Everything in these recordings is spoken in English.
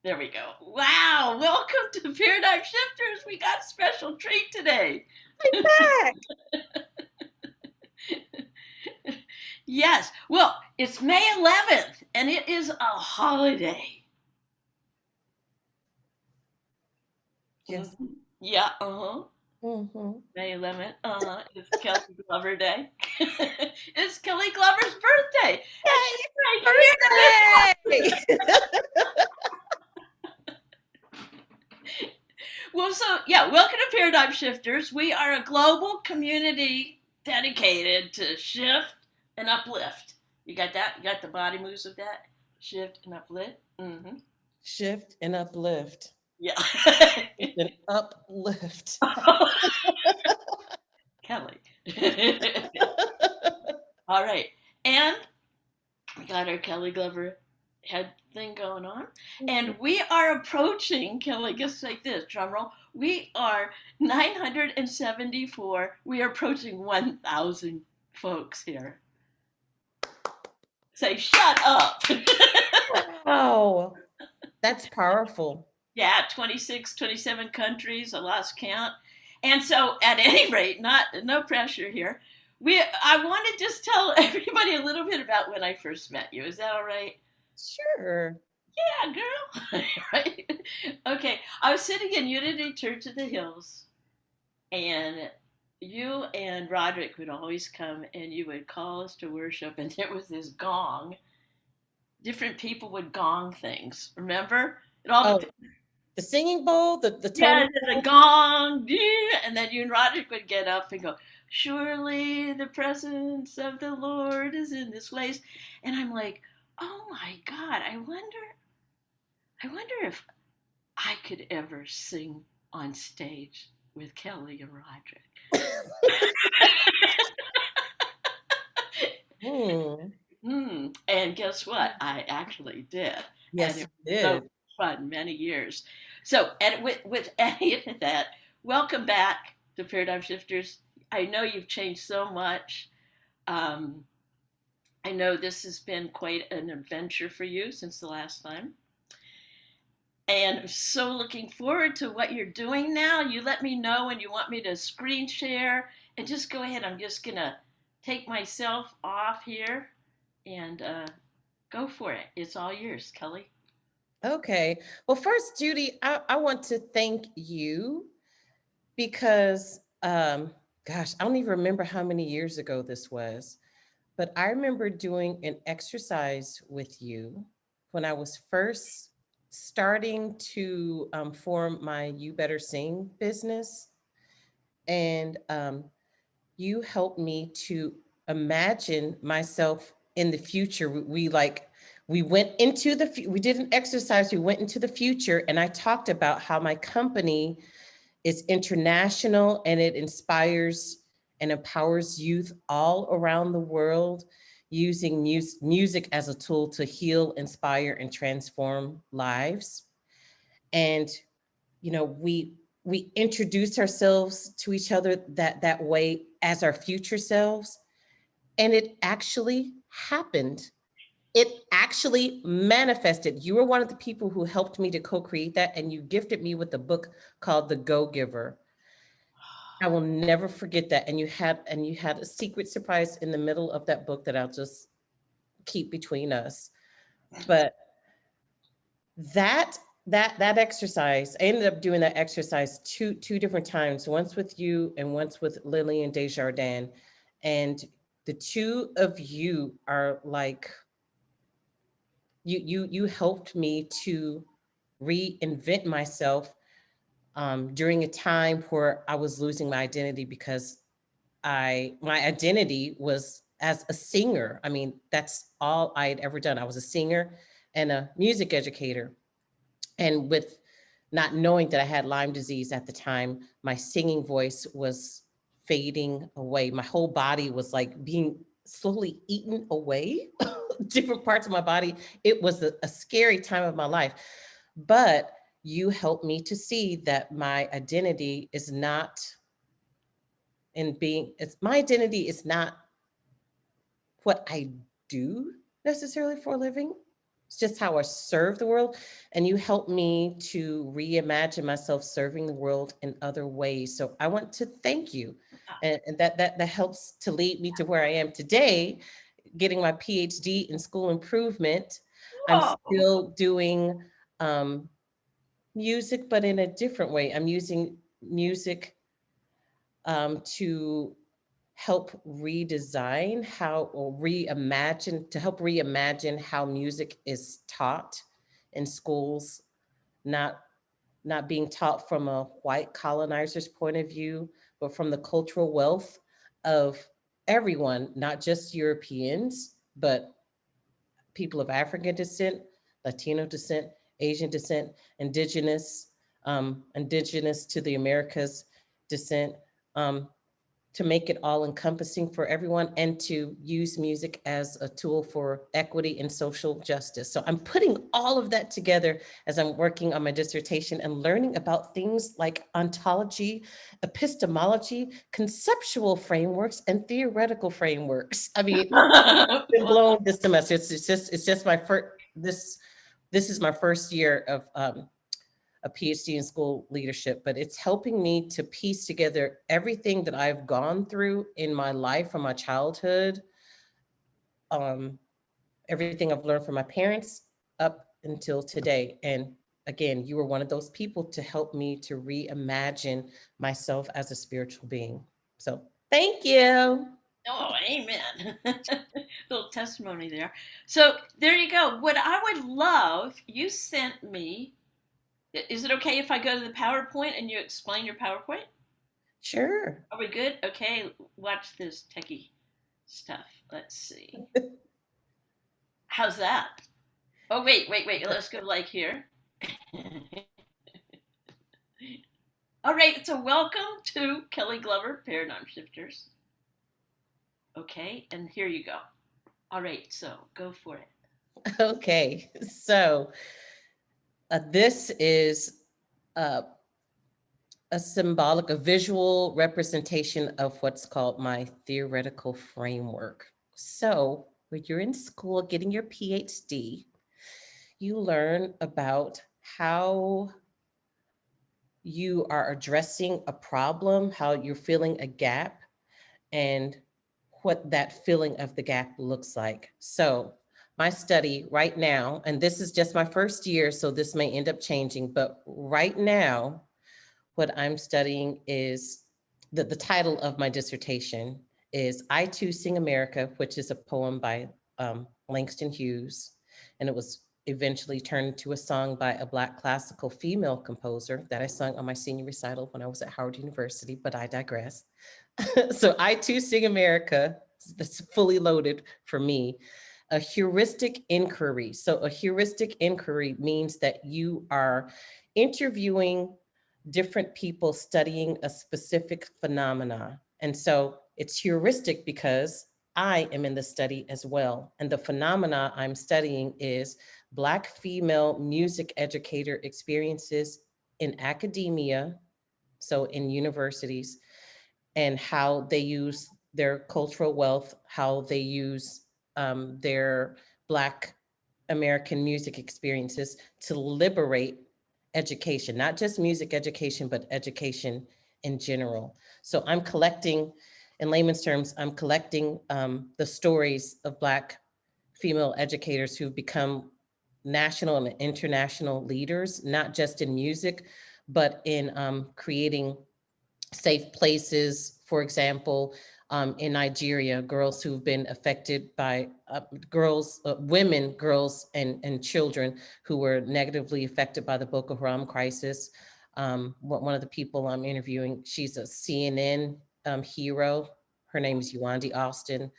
There we go. Wow. Welcome to Paradigm Shifters. We got a special treat today. Back. Yes. Well, it's May 11th and it is a holiday. Yes. Yeah. Uh huh. Mm-hmm. May 11th. Uh huh. It's Kelly Glover Day. It's Kelly Glover's birthday. And she's right Birthday! here. Well, so yeah, welcome to Paradigm Shifters. We are a global community dedicated to shift and uplift. You got that? You got the body moves of that? Shift and uplift? Mm-hmm. Shift and uplift. Yeah. Shift and uplift. Kelly. All right. And we got our Kelly Glover head thing going on. And we are approaching, Kelly, just like this, drum roll. We are 974. We are approaching 1,000 folks here. Say, shut up. Wow. That's powerful. Yeah, 26, 27 countries. I lost count. And so, at any rate, no pressure here. I want to just tell everybody a little bit about when I first met you. Is that all right? Sure. Yeah, girl. Right? Okay. I was sitting in Unity Church of the Hills, and you and Roderick would always come and you would call us to worship, and there was this gong. Different people would gong things. Remember? It all Oh, depends. the singing bowl, the Yeah, totem the pole. gong, and then you and Roderick would get up and go, "Surely the presence of the Lord is in this place," and I'm like, "Oh my God! I wonder if I could ever sing on stage with Kelly and Roderick." Hmm. And guess what? I actually did, and Yes, it you was so did. fun many years. So, and with any of that, welcome back to Paradigm Shifters. I know you've changed so much. Um, I know this has been quite an adventure for you since the last time. And I'm so looking forward to what you're doing now. You let me know when you want me to screen share and just go ahead. I'm just going to take myself off here and go for it. It's all yours, Kelly. Okay. Well, first, Judy, I want to thank you because, gosh, I don't even remember how many years ago this was, but I remember doing an exercise with you when I was first starting to form my You Better Sing business. And you helped me to imagine myself in the future. We went into we did an exercise, we went into the future, and I talked about how my company is international and it inspires and empowers youth all around the world using music as a tool to heal, inspire, and transform lives. And we introduced ourselves to each other that way as our future selves, and it actually happened. It actually manifested. You were one of the people who helped me to co-create that, and you gifted me with a book called The Go Giver. I will never forget that. And you had a secret surprise in the middle of that book that I'll just keep between us. But that that exercise, I ended up doing that exercise two different times, once with you and once with Lillian Desjardins. And the two of you are like, you helped me to reinvent myself during a time where I was losing my identity, because my identity was as a singer. I mean, that's all I had ever done. I was a singer and a music educator. And with not knowing that I had Lyme disease at the time, my singing voice was fading away. My whole body was like being slowly eaten away, different parts of my body. It was a scary time of my life. But you helped me to see that my identity is not my identity is not what I do necessarily for a living. it's just how I serve the world. And you help me to reimagine myself serving the world in other ways. So I want to thank you. And that helps to lead me to where I am today, getting my PhD in school improvement. I'm Whoa. still doing um, music, but in a different way. I'm using music to help redesign how or reimagine to help reimagine how music is taught in schools, not not being taught from a white colonizer's point of view, but from the cultural wealth of everyone, not just Europeans, but people of African descent, Latino descent, Asian descent, indigenous to the Americas descent, um, to make it all encompassing for everyone and to use music as a tool for equity and social justice. So I'm putting all of that together as I'm working on my dissertation and learning about things like ontology, epistemology, conceptual frameworks, and theoretical frameworks. I mean, been blown this semester. It's just my first this is my first year of a PhD in school leadership, but it's helping me to piece together everything that I've gone through in my life from my childhood, um, everything I've learned from my parents up until today. And again, you were one of those people to help me to reimagine myself as a spiritual being. So thank you. Oh, amen. Little testimony there. So there you go. What I would love, you sent me. Is it okay if I go to the PowerPoint and you explain your PowerPoint? Sure. Are we good? Okay, watch this techie stuff. Let's see. How's that? Oh, wait. Let's go like here. All right, so welcome to Kelley Glover Paradigm Shifters. Okay, and here you go. All right, so go for it. Okay. So this is uh, a symbolic, a visual representation of what's called my theoretical framework. So, when you're in school getting your PhD, you learn about how you are addressing a problem, how you're filling a gap, and what that filling of the gap looks like. So, my study right now, and this is just my first year, so this may end up changing, but right now, what I'm studying is the title of my dissertation is I Too Sing America, which is a poem by Langston Hughes. And it was eventually turned into a song by a Black classical female composer that I sung on my senior recital when I was at Howard University, but I digress. So I Too Sing America, that's fully loaded for me. A heuristic inquiry. So a heuristic inquiry means that you are interviewing different people studying a specific phenomena. And so it's heuristic because I am in the study as well. And the phenomena I'm studying is Black female music educator experiences in academia, so in universities, and how they use their cultural wealth, how they use their Black American music experiences to liberate education, not just music education, but education in general. So I'm collecting, in layman's terms, I'm collecting the stories of Black female educators who've become national and international leaders, not just in music, but in creating safe places, for example, in Nigeria, girls who've been affected by women, girls, and children who were negatively affected by the Boko Haram crisis. One of the people I'm interviewing, she's a CNN hero. Her name is Yuandi Austin.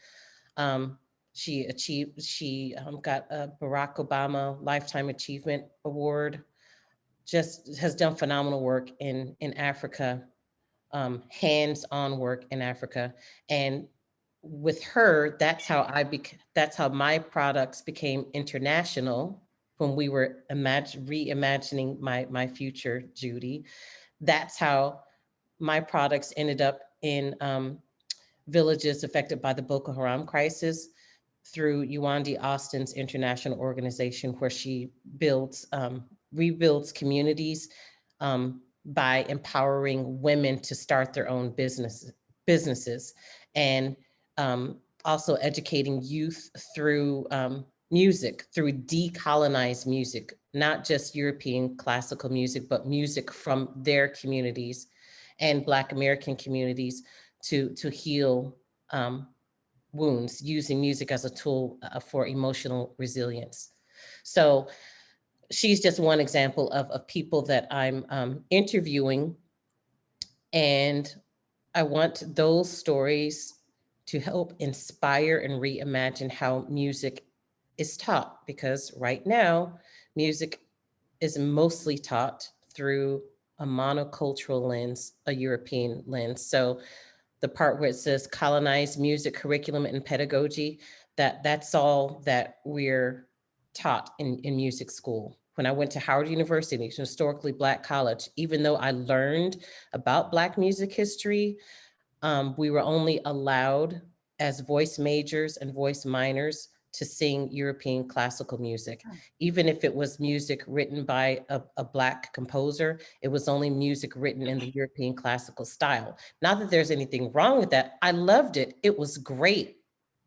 Um, she got a Barack Obama Lifetime Achievement Award. Just has done phenomenal work in Africa, hands-on work in Africa. And with her, that's how my products became international when we were reimagining my future, Judy. That's how my products ended up in villages affected by the Boko Haram crisis. through Yuandi Austin's international organization, where she builds rebuilds communities by empowering women to start their own businesses, and also educating youth through music, through decolonized music, not just European classical music, but music from their communities and Black American communities to heal wounds, using music as a tool for emotional resilience. So she's just one example of people that I'm interviewing, and I want those stories to help inspire and reimagine how music is taught, because right now, music is mostly taught through a monocultural lens, a European lens. So the part where it says colonized music curriculum and pedagogy, that's all that we're taught in music school. When I went to Howard University, it's an historically Black college, even though I learned about Black music history, we were only allowed as voice majors and voice minors to sing European classical music. Even if it was music written by a Black composer, it was only music written in the European classical style. Not that there's anything wrong with that. I loved it. It was great.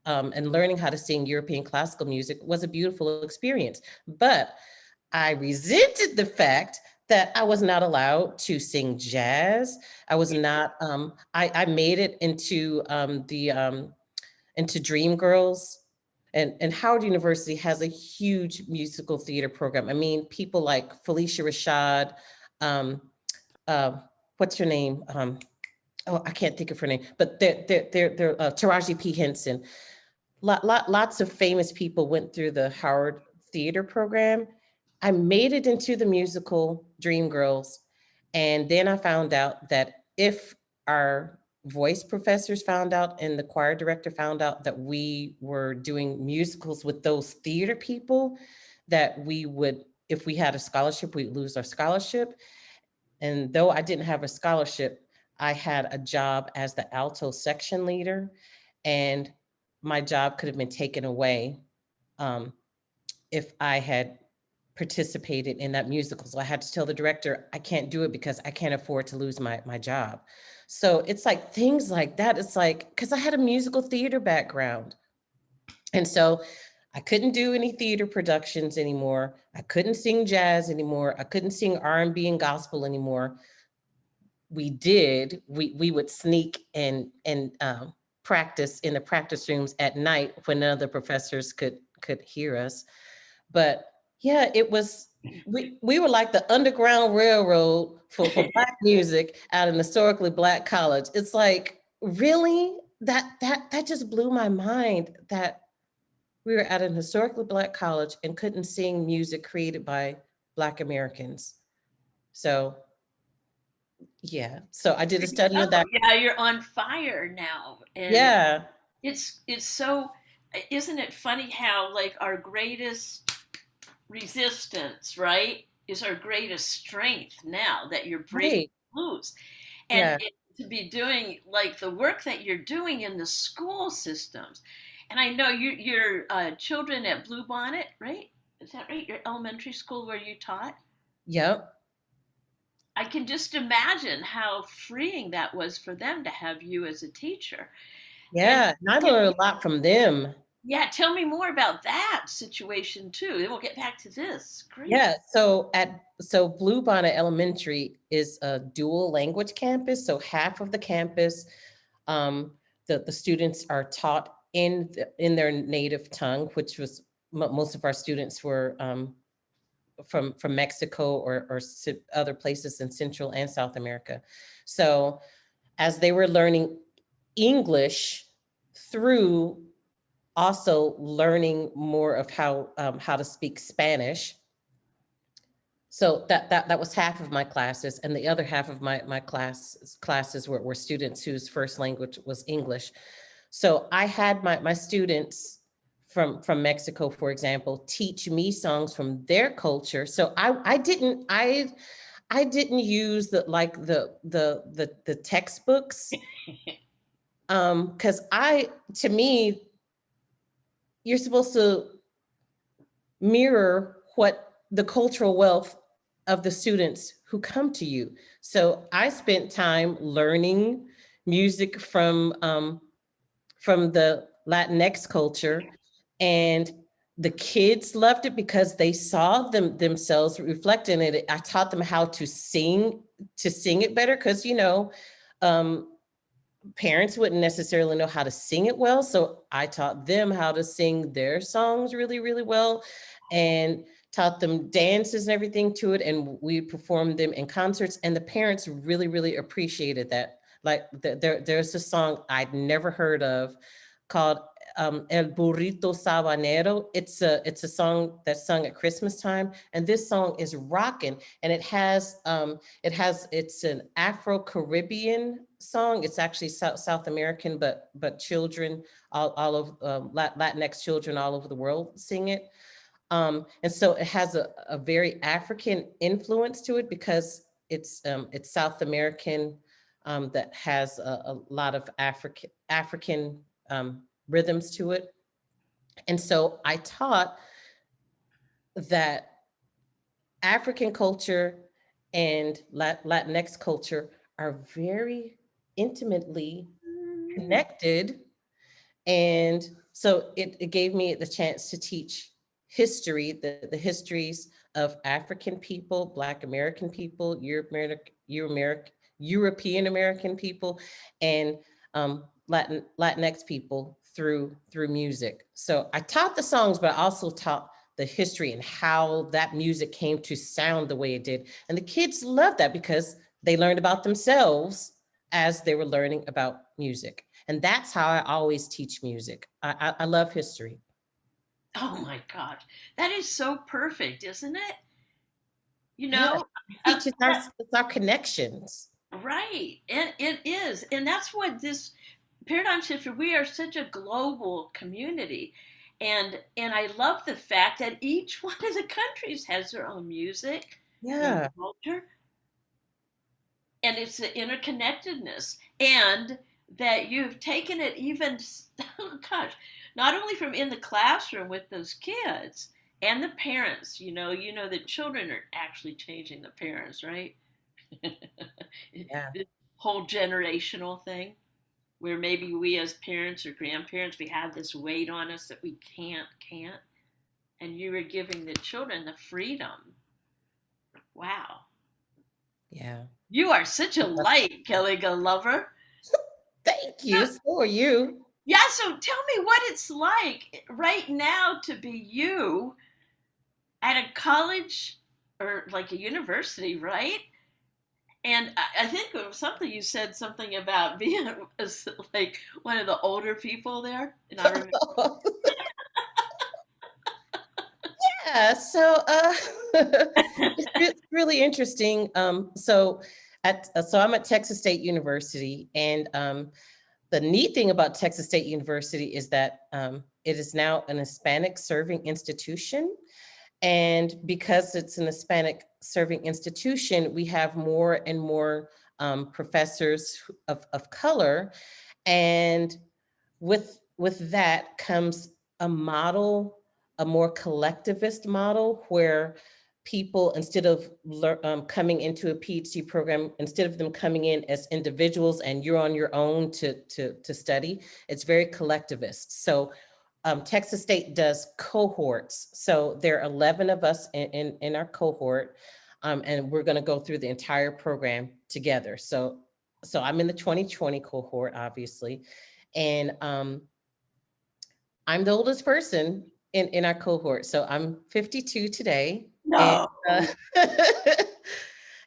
And learning how to sing European classical music was a beautiful experience. But I resented the fact that I was not allowed to sing jazz. I was not. I made it into Dreamgirls, and Howard University has a huge musical theater program. I mean, people like Felicia Rashad, um, uh, what's her name? Oh, I can't think of her name, but they're Taraji P. Henson. Lots of famous people went through the Howard Theater program. I made it into the musical Dreamgirls, and then I found out that if our voice professors found out and the choir director found out that we were doing musicals with those theater people, that we would, if we had a scholarship, we'd lose our scholarship. And though I didn't have a scholarship, I had a job as the alto section leader, and my job could have been taken away um, if I had participated in that musical. So I had to tell the director, I can't do it because I can't afford to lose my job. So it's like things like that. It's like, because I had a musical theater background. And so I couldn't do any theater productions anymore. I couldn't sing jazz anymore. I couldn't sing R&B and gospel anymore. We would sneak and practice in the practice rooms at night when none of the professors could hear us. But yeah, it was, we were like the Underground Railroad for Black music at an historically Black college. It's like, really? That just blew my mind, that we were at an historically Black college and couldn't sing music created by Black Americans. So yeah, so I did a study on Oh, that. yeah, you're on fire now. And Yeah, it's so, isn't it funny how like our greatest resistance, right, is our greatest strength now that you're breaking right. loose. And Yeah, to be doing like the work that you're doing in the school systems. And I know your children at Bluebonnet, right? Is that right? Your elementary school where you taught? yep, I can just imagine how freeing that was for them to have you as a teacher. And yeah. And I learned a lot from them. yeah, tell me more about that situation too. Then we'll get back to this. Great. Yeah, so Bluebonnet Elementary is a dual language campus. So half of the campus, um, the students are taught in their native tongue, which was most of our students were from Mexico or other places in Central and South America. So as they were learning English through also learning more of how to speak Spanish. So that was half of my classes, and the other half of my classes were students whose first language was English. So I had my students from Mexico, for example, teach me songs from their culture. So I didn't use the textbooks, because to me, you're supposed to mirror what the cultural wealth of the students who come to you. So I spent time learning music from the Latinx culture, and the kids loved it because they saw themselves reflected in it. I taught them how to sing it better because um, parents wouldn't necessarily know how to sing it well. So I taught them how to sing their songs really, really well, and taught them dances and everything to it. And we performed them in concerts. And the parents really, really appreciated that. Like there's a song I'd never heard of called El Burrito Sabanero. It's a song that's sung at Christmas time. And this song is rocking. And it's an Afro-Caribbean song. It's actually South American, but children, all of Latinx children all over the world sing it. And so it has a very African influence to it because it's South American, that has a lot of African rhythms to it. And so I taught that African culture and Latinx culture are very intimately connected. And so it gave me the chance to teach history, the histories of African people, Black American people, European American people, and Latinx people through music. So I taught the songs, but I also taught the history and how that music came to sound the way it did. And the kids loved that because they learned about themselves as they were learning about music. And that's how I always teach music. I love history. Oh my gosh. That is so perfect, isn't it? You Yeah, know, it teaches it's our connections. right. And it is. And that's what this paradigm shift, we are such a global community. And I love the fact that each one of the countries has their own music, their own Yeah, culture, and it's the interconnectedness. And that you've taken it even, oh gosh, not only from in the classroom with those kids and the parents, the children are actually changing the parents, right? yeah, This whole generational thing where maybe we as parents or grandparents, we have this weight on us that we can't, and you were giving the children the freedom. Wow. yeah. You are such a light, Kelly Lover. Thank So, you. So are you. yeah, so tell me what it's like right now to be you at a college or like a university, right? And I think it was something you said something about being like one of the older people there, and I remember. Yeah, so it's really interesting. So I'm at Texas State University, and the neat thing about Texas State University is that it is now an Hispanic serving institution. And because it's an Hispanic serving institution, we have more and more professors of color. And with that comes a model, a more collectivist model where people, instead of coming into a PhD program, instead of them coming in as individuals and you're on your own to study, it's very collectivist. So Texas State does cohorts. So there are 11 of us in our cohort, and we're going to go through the entire program together. So I'm in the 2020 cohort, obviously, and I'm the oldest person in our cohort. So I'm 52 today, and No.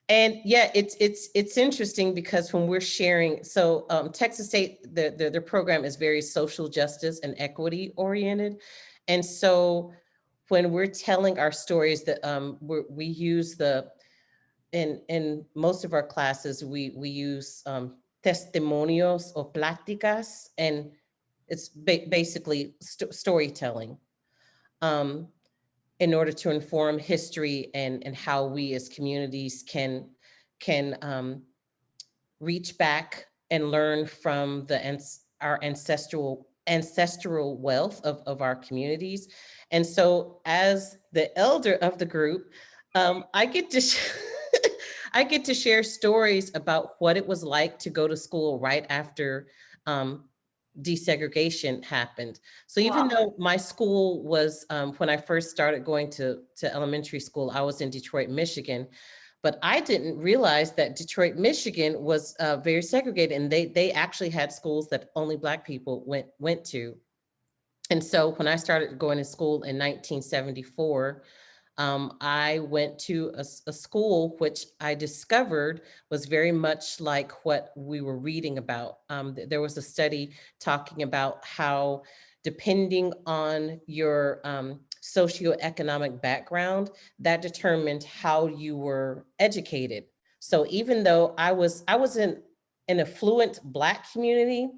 and yeah, it's interesting because when we're sharing, so Texas State, the program is very social justice and equity oriented, and so when we're telling our stories, that we use the in most of our classes we use testimonios or pláticas, and it's basically storytelling, um, in order to inform history and how we as communities can reach back and learn from our ancestral ancestral wealth of our communities. And so as the elder of the group, I get to I get to share stories about what it was like to go to school right after um, desegregation happened. So even Wow. though my school was, when I first started going to elementary school, I was in Detroit, Michigan, but I didn't realize that Detroit, Michigan was very segregated, and they actually had schools that only Black people went to. And so when I started going to school in 1974, I went to a school which I discovered was very much like what we were reading about. There was a study talking about how, depending on your socioeconomic background, that determined how you were educated. So even though I was in an affluent Black community,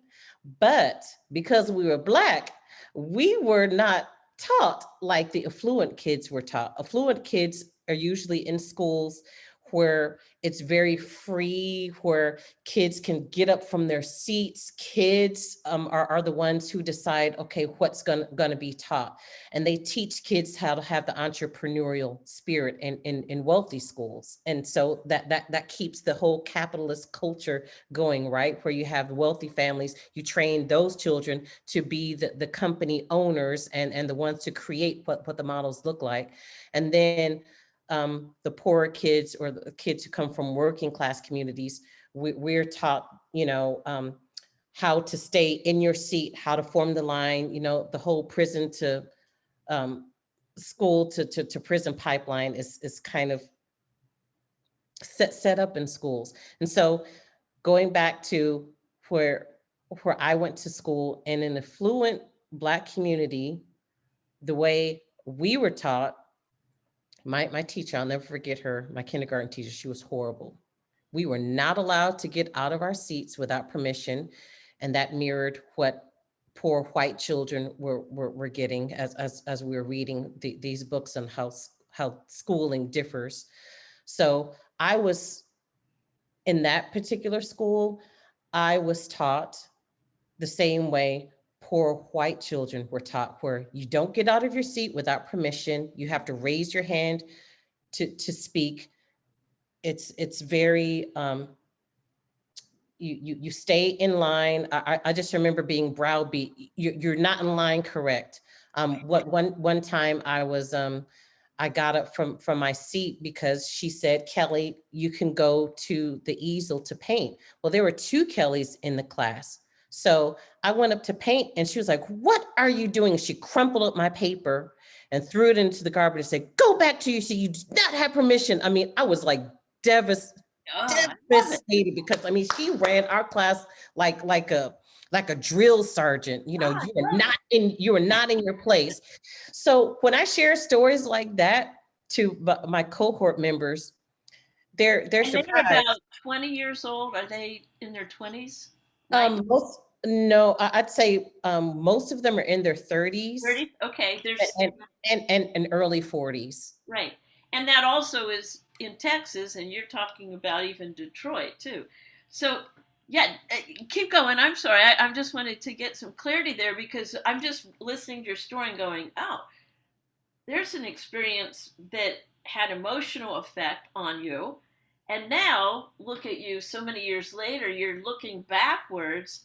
but because we were Black, we were not taught like the affluent kids were taught. Affluent kids are usually in schools where it's very free, where kids can get up from their seats. Kids are the ones who decide, okay, what's going to be taught. And they teach kids how to have the entrepreneurial spirit in wealthy schools. And so that keeps the whole capitalist culture going, right? Where you have wealthy families, you train those children to be the company owners and the ones to create what the models look like. And then the poorer kids or the kids who come from working class communities, we're taught, how to stay in your seat, how to form the line, the whole prison to um, school to prison pipeline is kind of set up in schools. And so going back to where where I went to school in an affluent Black community, the way we were taught, my teacher, I'll never forget her, my kindergarten teacher, she was horrible. We were not allowed to get out of our seats without permission, and that mirrored what poor white children were getting as we were reading these books on how schooling differs. So I was in that particular school, I was taught the same way poor white children were taught, where you don't get out of your seat without permission. You have to raise your hand to speak. It's very you stay in line. I just remember being browbeat. You're not in line, correct? What one time I got up from my seat because she said, Kelley, you can go to the easel to paint. Well, there were two Kelleys in the class. So I went up to paint and she was like, what are you doing? She crumpled up my paper and threw it into the garbage and said, go back to your seat. You do not have permission. I mean, I was like Oh, I love it. devastated because I mean, she ran our class like a drill sergeant. Oh, I love it. You are not in your place. So when I share stories like that to my cohort members, they're And they're about surprised. 20 years old. Are they in their 20s? Most No, I'd say most of them are in their 30s 30? Okay, there's and and early 40s. right. And that also is in Texas, and you're talking about even Detroit too. So, yeah, keep going. I'm sorry. I just wanted to get some clarity there because I'm just listening to your story and going, oh, there's an experience that had emotional effect on you. And now look at you so many years later, you're looking backwards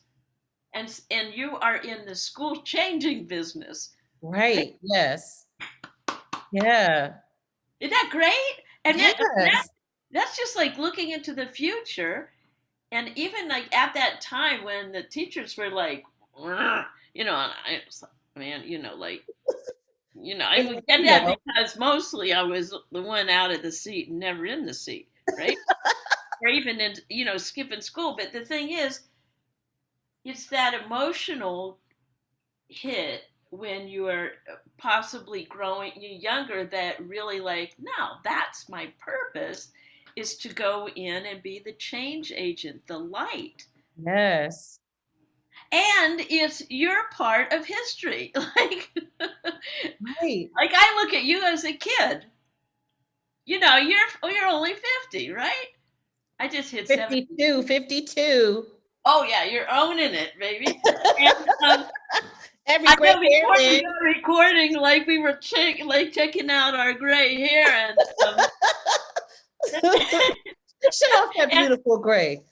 and you are in the school changing business. Right? Right. Yes. Yeah. Isn't that great? And Yes. that's just like looking into the future. And even like at that time when the teachers were like, and I was like, man, I And would get you that know, because mostly I was the one out of the seat and never in the seat, right? Or even in, skipping school. But the thing is, it's that emotional hit when you are possibly growing younger that really like, no, that's my purpose is to go in and be the change agent, the light. yes. And it's your part of history. Right. Like I look at you as a kid. You're only 50, right? I just hit 70. 52, 52. Oh yeah, you're owning it, baby. And Every I gray know hair before we then. got recording, like we were checking out our gray hair, Show off that and beautiful gray.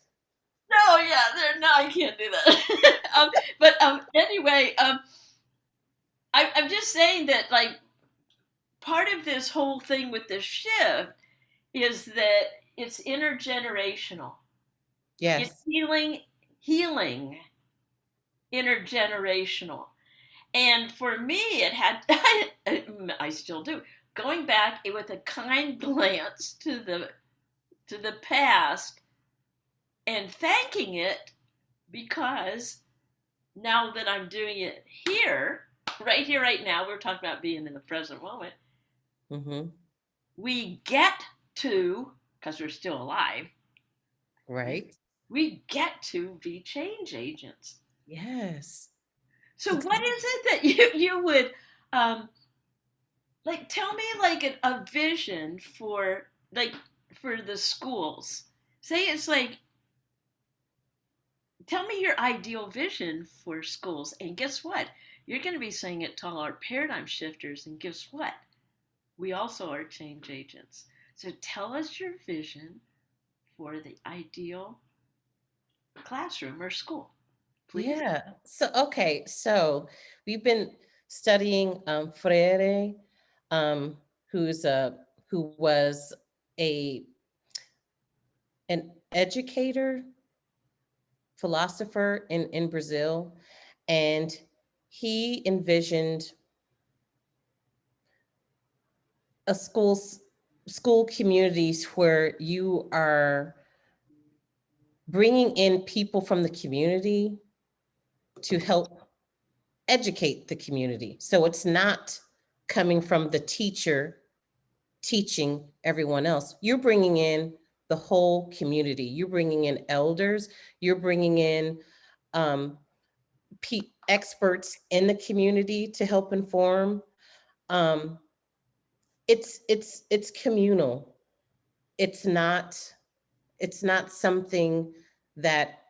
no, yeah, no, I can't do that. But anyway, I'm just saying that like part of this whole thing with the shift is that it's intergenerational. It's Yes. healing intergenerational. And for me, it had, I still do, going back with a kind glance to the past and thanking it because now that I'm doing it here, right now, we're talking about being in the present moment. Mm-hmm. We get to, because we're still alive, Right. we get to be change agents. Yes. So, what Exactly. is it that you would um, like? Tell me like a vision for like for the schools. Say it's like tell me your ideal vision for schools, and guess what? You're going to be saying it to all our paradigm shifters, and guess what? We also are change agents. So tell us your vision for the ideal classroom or school, please. Yeah. So okay. So we've been studying Freire, um, who was a an educator, philosopher in Brazil, and he envisioned a school communities where you are bringing in people from the community to help educate the community. So it's not coming from the teacher teaching everyone else. You're bringing in the whole community. You're bringing in elders. You're bringing in um, experts in the community to help inform. Um, it's communal. It's not it's not something that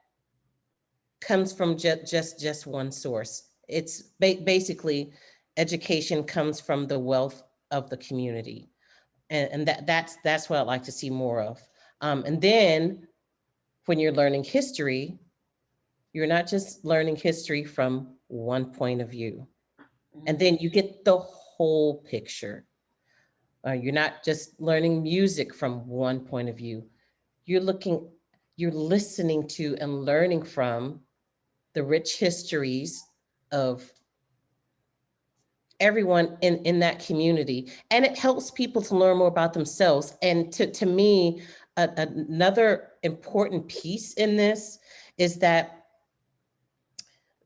comes from just one source. It's basically education comes from the wealth of the community, and that's what I'd like to see more of. And then when you're learning history, you're not just learning history from one point of view, and Mm. then you get the whole picture. You're not just learning music from one point of view. You're looking, you're listening to and learning from the rich histories of everyone in that community. And it helps people to learn more about themselves. And to me, another important piece in this is that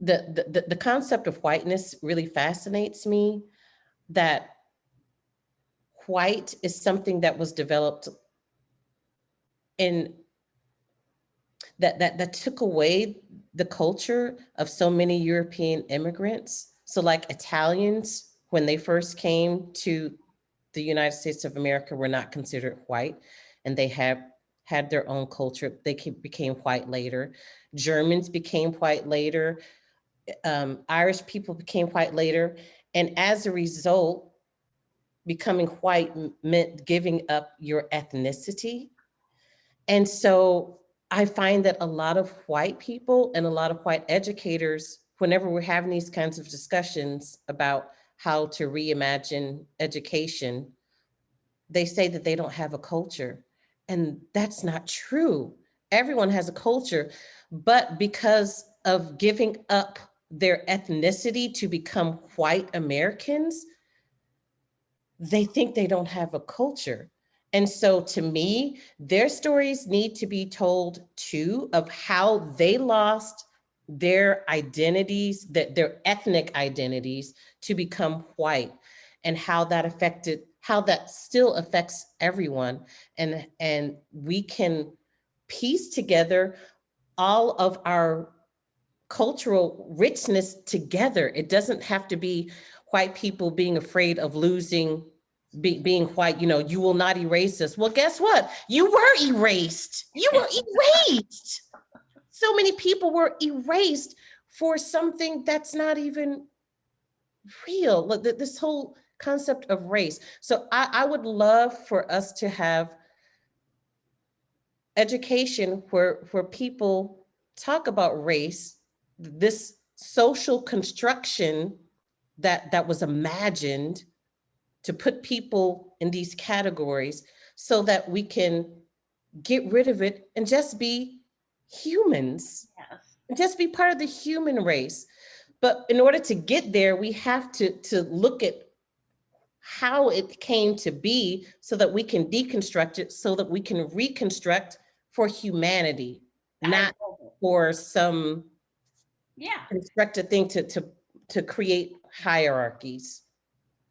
the concept of whiteness really fascinates me, that white is something that was developed in that took away the culture of so many European immigrants. So like Italians, when they first came to the United States of America, were not considered white, and they have had their own culture. They became white later. Germans became white later. Irish people became white later. And as a result, becoming white meant giving up your ethnicity. And so I find that a lot of white people and a lot of white educators, whenever we're having these kinds of discussions about how to reimagine education, they say that they don't have a culture. And that's not true. Everyone has a culture, but because of giving up their ethnicity to become white Americans, they think they don't have a culture. And so to me, their stories need to be told too, of how they lost their identities, that their ethnic identities, to become white, and how that still affects everyone. And we can piece together all of our cultural richness together. It doesn't have to be white people being afraid of losing, being white. You will not erase us. Well, guess what? You were erased. You were erased. So many people were erased for something that's not even. real. Look, this whole concept of race. So I would love for us to have education where people talk about race, this social construction that was imagined to put people in these categories so that we can get rid of it and just be humans, Yes. and just be part of the human race. But in order to get there, we have to look at how it came to be so that we can deconstruct it, so that we can reconstruct for humanity, I not love it. for some Yeah. constructed thing to create hierarchies.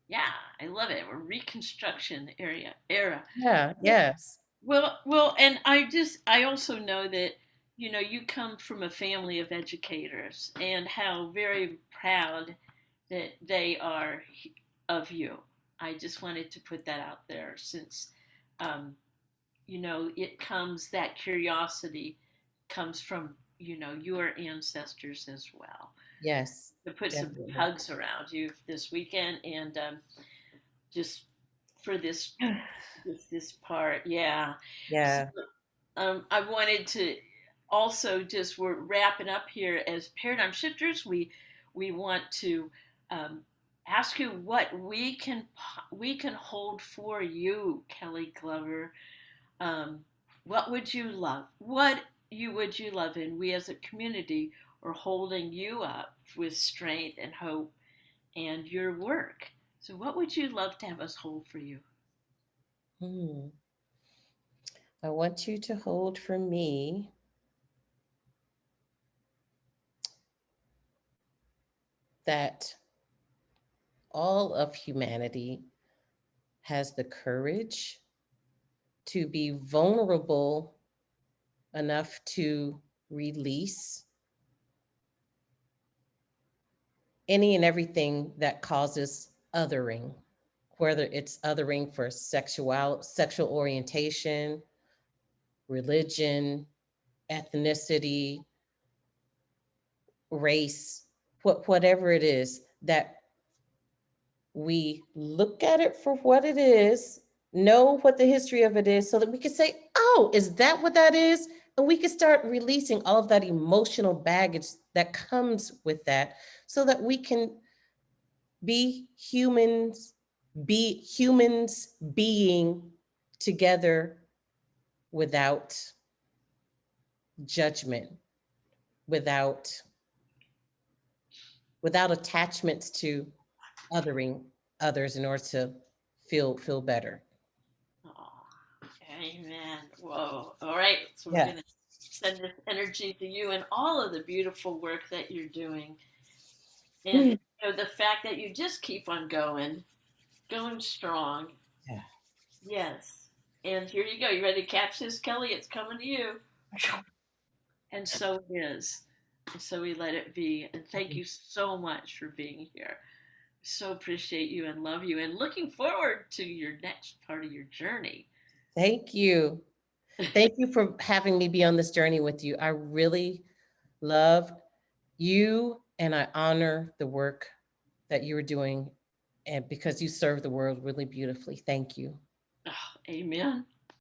Yeah. I love it. We're Reconstruction era. Yeah, Well, yes. and I also know that you come from a family of educators, and how very proud that they are of you. I just wanted to put that out there, since um, it comes, that curiosity comes from your ancestors as well. Yes, To put some definitely. hugs around you this weekend, and just for this part, yeah. So, Yeah. I wanted to also, just, we're wrapping up here as paradigm shifters. We want to um, ask you what we can hold for you, Kelley Glover. Um, what would you love? What would you love? And we as a community are holding you up with strength and hope and your work. So, what would you love to have us hold for you? Hmm. I want you to hold for me that all of humanity has the courage to be vulnerable enough to release any and everything that causes othering, whether it's othering for sexual orientation, religion, ethnicity, race, whatever it is, that we look at it for what it is, know what the history of it is, so that we can say, oh, is that what that is? And we can start releasing all of that emotional baggage that comes with that, so that we can be humans, being together without judgment, without attachments to othering others in order to feel better. Oh, amen. Whoa. All right. So we're Yeah. going to send this energy to you and all of the beautiful work that you're doing. And Mm. the fact that you just keep on going strong. Yeah. Yes. And here you go. You ready to catch this, Kelley? It's coming to you. And so it is. And so we let it be. And thank you so much for being here. So appreciate you and love you, and looking forward to your next part of your journey. Thank you. Thank you for having me be on this journey with you. I really love you and I honor the work that you're doing, and because you serve the world really beautifully. Thank you. Oh, amen.